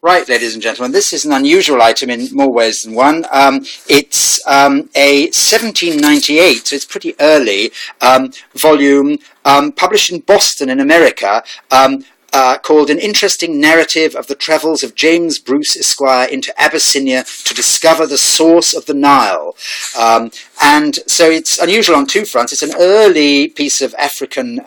Right, ladies and gentlemen, this is an unusual item in more ways than one. It's a 1798, so it's pretty early, volume published in Boston in America, called An Interesting Narrative of the Travels of James Bruce, Esquire, into Abyssinia to Discover the Source of the Nile. And so it's unusual on two fronts. It's an early piece of African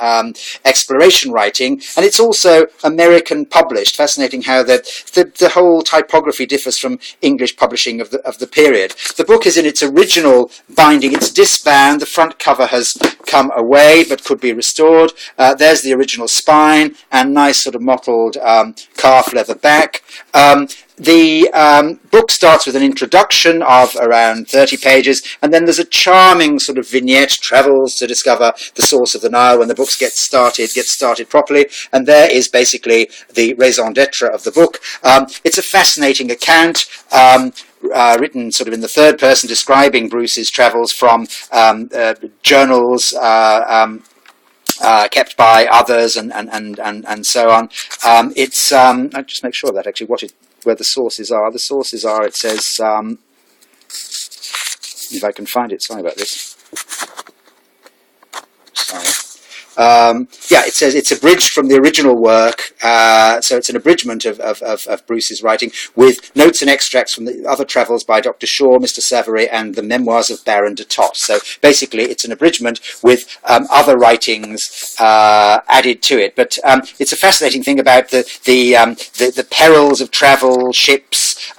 exploration writing, and it's also American published. Fascinating how the whole typography differs from English publishing of the period. The book is in its original binding. It's disbound. The front cover has come away, but could be restored. There's the original spine, and nice sort of mottled calf leather back. The book starts with an introduction of around 30 pages, and then there's a charming sort of vignette, travels to discover the source of the Nile. When the book gets started properly, and there is basically the raison d'etre of the book. It's a fascinating account, written sort of in the third person, describing Bruce's travels from journals kept by others and so on. It's I'll just make sure that actually where the sources are. The sources are, it says, if I can find it, sorry about this. Sorry. Yeah, it says it's abridged from the original work, so it's an abridgment of Bruce's writing, with notes and extracts from the other travels by Dr. Shaw, Mr. Savary, and the memoirs of Baron de Tott. So basically, it's an abridgment with other writings added to it. But it's a fascinating thing about the perils of travel, ships,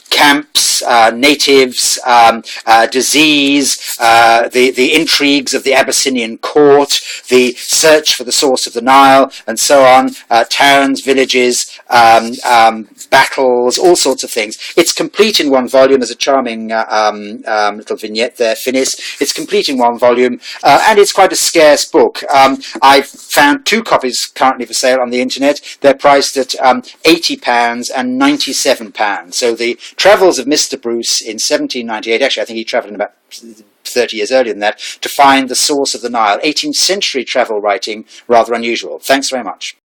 camps, natives, disease, the intrigues of the Abyssinian court, the search for the source of the Nile, and so on, towns, villages, battles, all sorts of things. It's complete in one volume. There's a charming little vignette there, Finis. It's complete in one volume, and it's quite a scarce book. I've found 2 copies currently for sale on the internet. They're priced at £80 and £97. So the travels of Mr. Bruce in 1798, actually I think he travelled in about 30 years earlier than that, to find the source of the Nile. 18th century travel writing, rather unusual. Thanks very much.